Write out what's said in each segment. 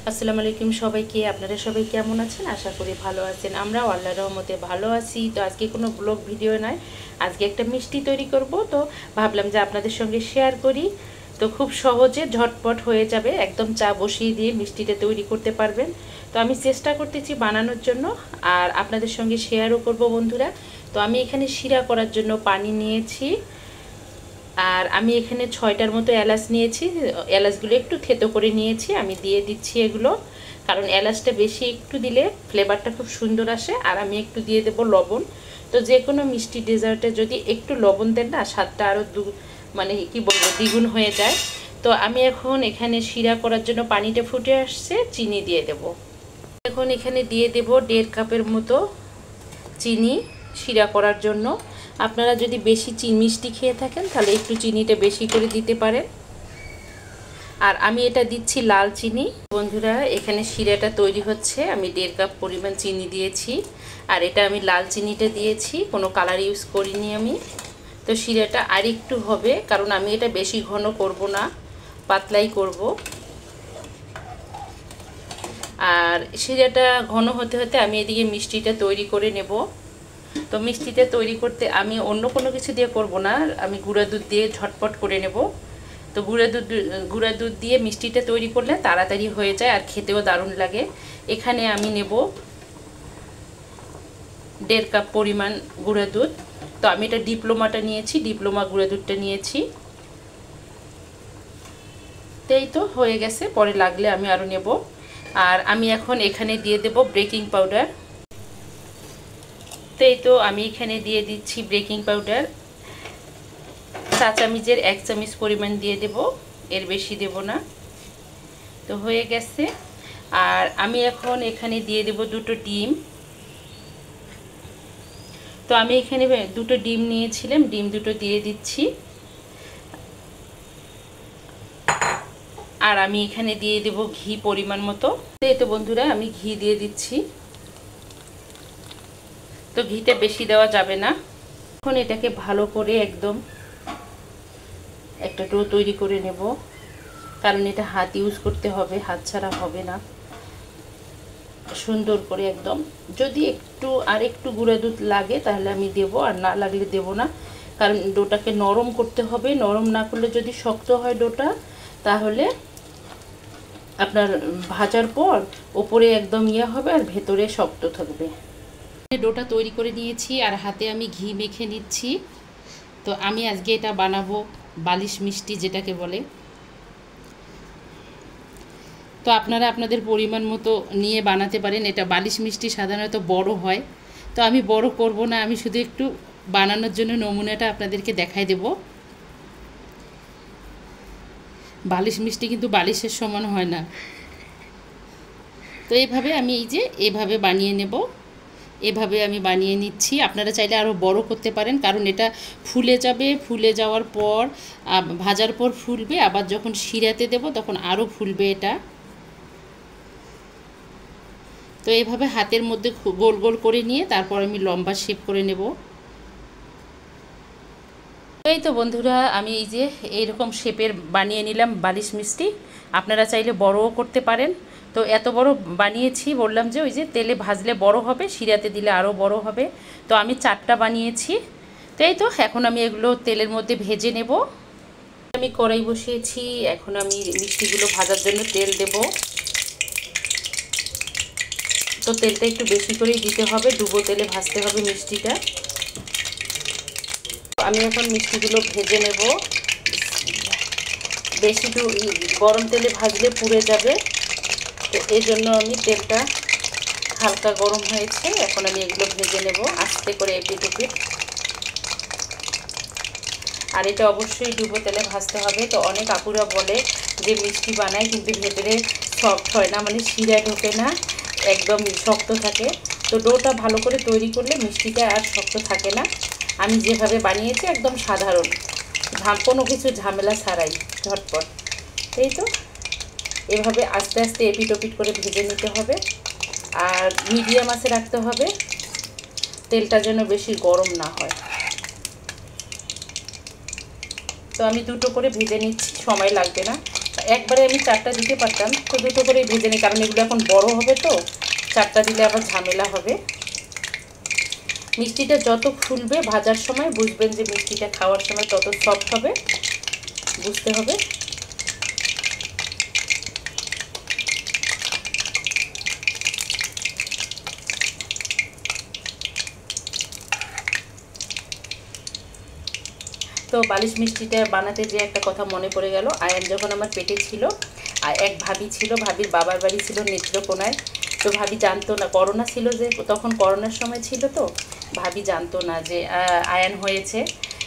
আসসালামু আলাইকুম সবাইকে। আপনারা সবাই কেমন আছেন? আশা করি ভালো আছেন। আমরাও আল্লাহর রহমতে ভালো আছি। তো আজকে কোনো ব্লগ ভিডিও নয়, আজকে একটা মিষ্টি তৈরি করব। তো ভাবলাম যে আপনাদের সঙ্গে শেয়ার করি। তো খুব সহজে ঝটপট হয়ে যাবে, একদম চা বসিয়ে দিয়ে মিষ্টিটা তৈরি করতে পারবেন। তো আমি চেষ্টা করতেছি বানানোর জন্য, আর আপনাদের সঙ্গে শেয়ারও করব বন্ধুরা। তো আমি এখানে শিরা করার জন্য পানি নিয়েছি, আর আমি এখানে 6টার মতো এলাচ নিয়েছি। এলাচগুলো একটু থেতো করে নিয়েছি, আমি দিয়ে দিচ্ছি এগুলো, কারণ এলাচটা বেশি একটু দিলে ফ্লেভারটা খুব সুন্দর আসে। আর আমি একটু দিয়ে দেব লবণ। তো যে কোনো মিষ্টি ডেজার্টে যদি একটু লবণ দেন না, স্বাদটা আরও মানে কি বলবো, দ্বিগুণ হয়ে যায়। তো আমি এখন এখানে শিরা করার জন্য পানিটা ফুটে আসছে, চিনি দিয়ে দেব। এখন এখানে দিয়ে দেব 1.5 কাপের মতো চিনি শিরা করার জন্য। আপনারা যদি বেশি মিষ্টি খেয়ে থাকেন তাহলে একটু চিনিটা বেশি করে দিতে পারেন। আর আমি এটা দিচ্ছি লাল চিনি। বন্ধুরা, এখানে শিরাটা তৈরি হচ্ছে, আমি 1.5 কাপ পরিমাণ চিনি দিয়েছি, আর এটা আমি লাল চিনিটা দিয়েছি, কোনো কালার ইউজ করিনি আমি। তো শিরাটা আর একটু হবে, কারণ আমি এটা বেশি ঘন করব না, পাতলাই করব। আর শিরাটা ঘন হতে হতে আমি এদিকে মিষ্টিটা তৈরি করে নেব। তো মিষ্টিটা তৈরি করতে আমি অন্য কোনো কিছু দিয়ে করব না, আমি গুঁড়া দুধ দিয়ে ঝটপট করে নেব। তো গুঁড়া দুধ দিয়ে মিষ্টিটা তৈরি করলে তাড়াতাড়ি হয়ে যায়, আর খেতেও দারুণ লাগে। এখানে আমি নেব 1.5 কাপ পরিমাণ গুঁড়া দুধ। তো আমি এটা ডিপ্লোমাটা নিয়েছি, ডিপ্লোমা গুঁড়া দুধটা নিয়েছি। তো এই তো হয়ে গেছে, পরে লাগলে আমি আরও নেব। আর আমি এখন এখানে দিয়ে দেব বেকিং পাউডার। তো এই তো আমি এখানে দিয়ে দিচ্ছি বেকিং পাউডার, চা চামচের 1 চামচ পরিমাণ দিয়ে দেব, এর বেশি দেব না। তো হয়ে গেছে। আর আমি এখন এখানে দিয়ে দেব 2টো ডিম। তো আমি এখানে 2টো ডিম নিয়েছিলাম, ডিম 2টো দিয়ে দিচ্ছি। আর আমি এখানে দিয়ে দেব ঘি পরিমাণ মতো। এই তো বন্ধুরা, আমি ঘি দিয়ে দিচ্ছি। তো ঘিটা বেশি দেওয়া যাবে না। এখন এটাকে ভালো করে একদম একটা ডো তৈরি করে নেব, কারণ এটা হাত ইউজ করতে হবে, হাত ছাড়া হবে না। সুন্দর করে একদম, যদি আর একটু গুঁড়া দুধ লাগে তাহলে আমি দেব, আর না লাগলে দেব না। কারণ ডোটাকে নরম করতে হবে, নরম না করলে যদি শক্ত হয় ডোটা, তাহলে আপনার ভাজার পর ওপরে একদম হবে আর ভেতরে শক্ত থাকবে। ডোটা তৈরি করে নিয়েছি, আর হাতে আমি ঘি মেখে নিচ্ছি। তো আমি আজকে এটা বানাবো বালিশ মিষ্টি, যেটাকে বলে। তো আপনারা আপনাদের পরিমাণ মতো নিয়ে বানাতে পারেন। এটা বালিশ মিষ্টি সাধারণত বড় হয়, তো আমি বড় করব না, আমি শুধু একটু বানানোর জন্য নমুনাটা আপনাদেরকে দেখাই দেব। বালিশ মিষ্টি কিন্তু বালিশের সমান হয় না। তো এইভাবে আমি এভাবে বানিয়ে নেব, এভাবে আমি বানিয়ে নিচ্ছি। আপনারা চাইলে আরও বড় করতে পারেন, কারণ এটা ফুলে যাবে, ফুলে যাওয়ার পর ভাজার পর ফুলবে, আবার যখন শিরাতে দেব তখন আরও ফুলবে এটা। তো এইভাবে হাতের মধ্যে গোল গোল করে নিয়ে তারপর আমি লম্বা শেপ করে নেব। এই তো বন্ধুরা, আমি এইরকম শেপের বানিয়ে নিলাম বালিশ মিষ্টি। আপনারা চাইলে বড়ও করতে পারেন। তো এত বড় বানিয়েছি, বললাম যে তেলে ভাজলে বড় হবে, শিরাতে দিলে আরও বড় হবে। তো আমি 4টা বানিয়েছি। তো এই তো এখন আমি এগুলো তেলের মধ্যে ভেজে নেব। আমি কড়াই বসিয়েছি, এখন আমি মিষ্টিগুলো ভাজার জন্য তেল দেব। তো তেলটা একটু বেশি করেই দিতে হবে, ডুবো তেলে ভাজতে হবে মিষ্টিটা। আমি এখন মিষ্টিগুলো ভেজে নেব। বেশি গরম তেলে ভাজলে পুড়ে যাবে, তো এই জন্য আমি তেলটা হালকা গরম হয়েছে, এখন আমি এগুলো ভেজে নেব আস্তে করে, এপিট ওপিট। আর এটা অবশ্যই ডুবো তেলে ভাজতে হবে। তো অনেক আপুরা বলে যে মিষ্টি বানায় কিন্তু ভেতরে সফট হয় না, মানে শিরা ঢোকে না, একদম শক্ত থাকে। তো ডোটা ভালো করে তৈরি করলে মিষ্টিটা আর শক্ত থাকে না। আমি যেভাবে বানিয়েছি একদম সাধারণ, কোনো কিছু ঝামেলা ছাড়াই, ঝটপট। এই তো এভাবে আস্তে আস্তে এপিট ওপিট করে ভেজে নিতে হবে, আর মিডিয়াম আঁচে রাখতে হবে, তেলটা যেন বেশি গরম না হয়। তো আমি 2টো করে ভেজে নিচ্ছি, সময় লাগবে না। একবারে আমি 4টা দিতে পারতাম, তো 2টো করে ভেজে নিই, কারণ এগুলো এখন বড় হবে, তো 4টা দিলে আবার ঝামেলা হবে। মিষ্টিটা যত ফুলবে ভাজার সময় বুঝবেন যে মিষ্টিটা খাওয়ার সময় তত সফট হবে, বুঝতে হবে। তো বালিশ মিষ্টিটা বানাতে যে একটা কথা মনে পড়ে গেল, আয়ান যখন আমার পেটে ছিল, আর এক ভাবি ছিল, ভাবির বাবার বাড়ি ছিল নেত্রকোনায়। তো ভাবি জানতো না, করোনা ছিল, যে তখন করোনার সময় ছিল, তো ভাবি জানতো না যে আয়ান হয়েছে।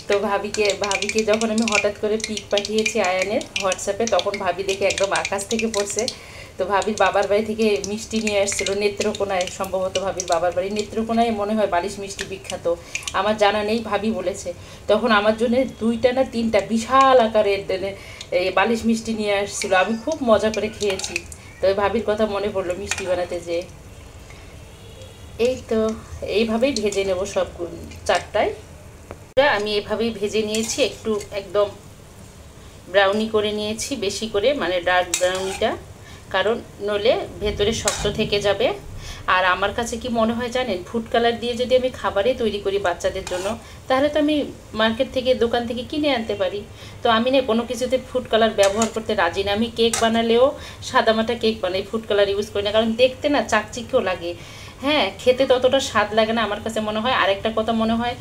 তো ভাবিকে যখন আমি হঠাৎ করে পিক পাঠিয়েছি আয়ানের হোয়াটসঅ্যাপে, তখন ভাবি দেখে একদম আকাশ থেকে পড়ছে। তো ভাবির বাবার বাড়ি থেকে মিষ্টি নিয়ে আসছিলো নেত্রকোনায়, সম্ভবত ভাবির বাবার বাড়ি নেত্রকোনায় মনে হয় বালিশ মিষ্টি বিখ্যাত, আমার জানা নেই, ভাবি বলেছে। তখন আমার জন্য 2টা না 3টা বিশাল আকারের বালিশ মিষ্টি নিয়ে আসছিলো, আমি খুব মজা করে খেয়েছি। তো ভাবির কথা মনে পড়লো মিষ্টি বানাতে যে। এই তো এইভাবেই ভেজে নেব সব 4টায়। আমি এভাবেই ভেজে নিয়েছি, একটু একদম ব্রাউনি করে নিয়েছি, বেশি করে, মানে ডার্ক ব্রাউনিটা, কারণ নইলে ভেতরে শক্ত থেকে যাবে। আর আমার কাছে কি মনে হয় জানেন, ফুড কালার দিয়ে যদি আমি খাবারে তৈরি করি বাচ্চাদের জন্য, তাহলে তো আমি মার্কেট থেকে, দোকান থেকে কিনে আনতে পারি। তো আমি না কোনো কিছুতে ফুড কালার ব্যবহার করতে রাজি না। আমি কেক বানালেও সাদামাটা কেক বানাই, ফুড কালার ইউজ করি না, কারণ দেখতে না চাকচিক্যও লাগে, হ্যাঁ, খেতে ততটা স্বাদ লাগে না আমার কাছে মনে হয়। আরেকটা কথা মনে হয়,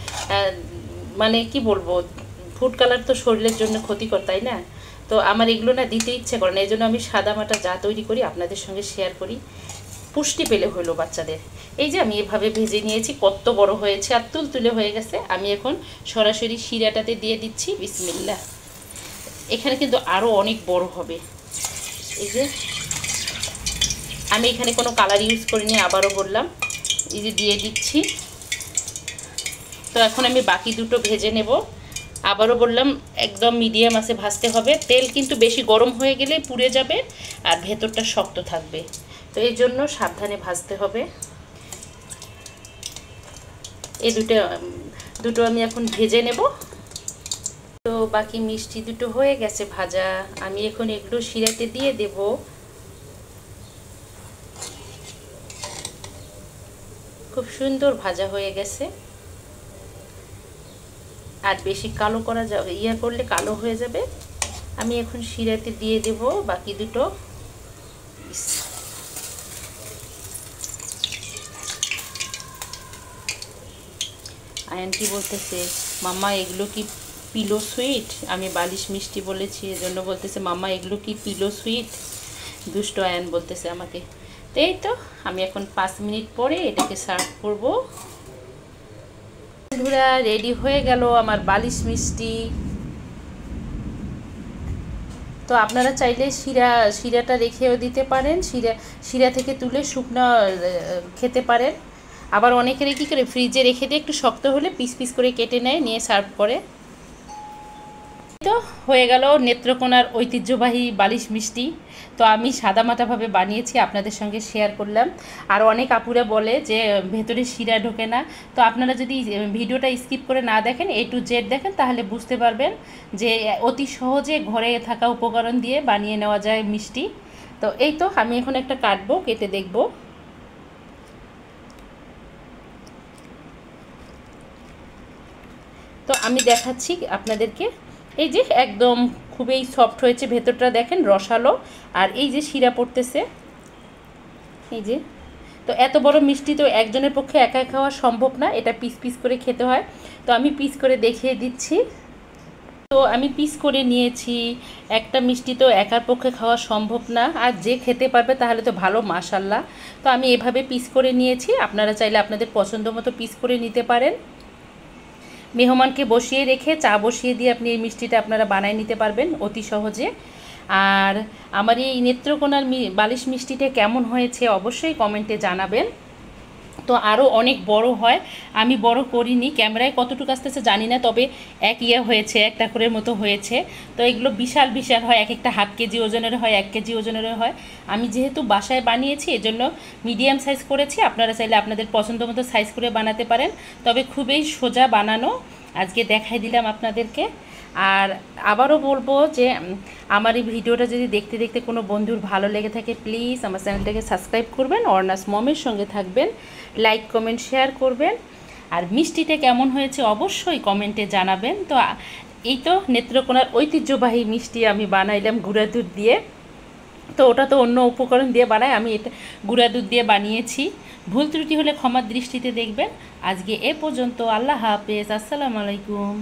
মানে কি বলবো, ফুড কালার তো শরীরের জন্য ক্ষতিকর, তাই না? তো আমার এগুলো না দিতে ইচ্ছে করে না, এই জন্য আমি সাদামাটা যা তৈরি করি আপনাদের সঙ্গে শেয়ার করি, পুষ্টি পেলে হলো বাচ্চাদের। এই যে আমি এভাবে ভেজে নিয়েছি, কত বড় হয়েছে আর তুলতুলে হয়ে গেছে। আমি এখন সরাসরি শিরাটাতে দিয়ে দিচ্ছি, বিসমিল্লাহ। এখানে কিন্তু আরও অনেক বড় হবে। এই যে আমি এখানে কোনো কালার ইউজ করিনি, আবারও বললাম, এই যে দিয়ে দিচ্ছি। তো এখন আমি বাকি 2টো ভেজে নেব। আবারও বললাম, একদম মিডিয়াম আছে ভাজতে হবে, তেল কিন্তু বেশি গরম হয়ে গেলে পুড়ে যাবে আর ভেতরটা শক্ত থাকবে, তো এই জন্য সাবধানে ভাজতে হবে। এই দুটো আমি এখন ভেজে নেব। তো বাকি মিষ্টি 2টো হয়ে গেছে ভাজা, আমি এখন এগুলো শিরাতে দিয়ে দেব। খুব সুন্দর ভাজা হয়ে গেছে, আর বেশি কালো করা যাবে, করলে কালো হয়ে যাবে। আমি এখন শিরাতে দিয়ে দেব বাকি 2টো। আয়ান কি বলতেছে, মাম্মা এগুলো কি পিলো সুইট? আমি বালিশ মিষ্টি বলেছি, এজন্য বলতেছে মাম্মা এগুলো কি পিলো সুইট, দুষ্ট আয়ান বলতেছে আমাকে। তো এই তো আমি এখন 5 মিনিট পরে এটাকে সার্ভ করব। বন্ধুরা, রেডি হয়ে গেল আমার বালিশ মিষ্টি। তো আপনারা চাইলে শিরাটা রেখেও দিতে পারেন, শিরা থেকে তুলে শুকনো খেতে পারেন। আবার অনেকেরই কী করে ফ্রিজে রেখে দিয়ে একটু শক্ত হলে পিস পিস করে কেটে নেয়, নিয়ে সার্ভ করে। তো হয়ে গেল নেত্রকোনার ঐতিহ্যবাহী বালিশ মিষ্টি। তো আমি সাদামাটাভাবে বানিয়েছি, আপনাদের সঙ্গে শেয়ার করলাম। আর অনেক আপুরা বলে যে ভেতরে শিরা ঢোকে না। তো আপনারা যদি ভিডিওটা স্কিপ করে না দেখেন, A to Z দেখেন, তাহলে বুঝতে পারবেন যে অতি সহজে ঘরে থাকা উপকরণ দিয়ে বানিয়ে নেওয়া যায় মিষ্টি। তো এই তো আমি এখন একটা কাটবো, কেটে দেখব। তো আমি দেখাচ্ছি আপনাদেরকে, এই যে একদম খুবই সফট হয়েছে, ভেতরটা দেখেন রসালো, আর এই যে শিরা পড়তেছে, এই যে। তো এত বড় মিষ্টি তো একজনের পক্ষে একা খাওয়া সম্ভব না, এটা পিস পিস করে খেতে হয়। তো আমি পিস করে দেখিয়ে দিচ্ছি। তো আমি পিস করে নিয়েছি, একটা মিষ্টি তো একার পক্ষে খাওয়া সম্ভব না, আর যে খেতে পারবে তাহলে তো ভালো, মাশাল্লাহ। তো আমি এভাবে পিস করে নিয়েছি, আপনারা চাইলে আপনাদের পছন্দ মতো পিস করে নিতে পারেন। মেহমানকে বসিয়ে রেখে চা বসিয়ে দিয়ে আপনি এই মিষ্টিটা আপনারা বানিয়ে নিতে পারবেন অতি সহজে। আর আমার এই নেত্রকোনার বালিশ মিষ্টিটা কেমন হয়েছে অবশ্যই কমেন্টে জানাবেন। তো আরও অনেক বড় হয়, আমি বড় করিনি, ক্যামেরায় কতটুকু আসতেছে জানি না, তবে হয়েছে, 1 টাকুরের মতো হয়েছে। তো এগুলো বিশাল বিশাল হয়, এক একটা 1/2 কেজি ওজনের হয়, 1 কেজি ওজনের হয়। আমি যেহেতু বাসায় বানিয়েছি এজন্য মিডিয়াম সাইজ করেছি, আপনারা চাইলে আপনাদের পছন্দ মতো সাইজ করে বানাতে পারেন, তবে খুবই সোজা বানানো, আজকে দেখাই দিলাম আপনাদেরকে। আর আবারও বলবো যে আমার এই ভিডিওটা যদি দেখতে দেখতে কোনো বন্ধুর ভালো লেগে থাকে প্লিজ আমার চ্যানেলটাকে সাবস্ক্রাইব করবেন, অর্নাস মমের সঙ্গে থাকবেন, লাইক কমেন্ট শেয়ার করবেন। আর মিষ্টিটা কেমন হয়েছে অবশ্যই কমেন্টে জানাবেন। তো এই তো নেত্রকোনার ঐতিহ্যবাহী মিষ্টি আমি বানাইলাম গুঁড়া দুধ দিয়ে। তো ওটা তো অন্য উপকরণ দিয়ে বানাই, আমি এটা গুঁড়া দুধ দিয়ে বানিয়েছি। ভুল ত্রুটি হলে ক্ষমার দৃষ্টিতে দেখবেন। আজকে এ পর্যন্ত। আল্লাহ হাফেজ, আসসালামু আলাইকুম।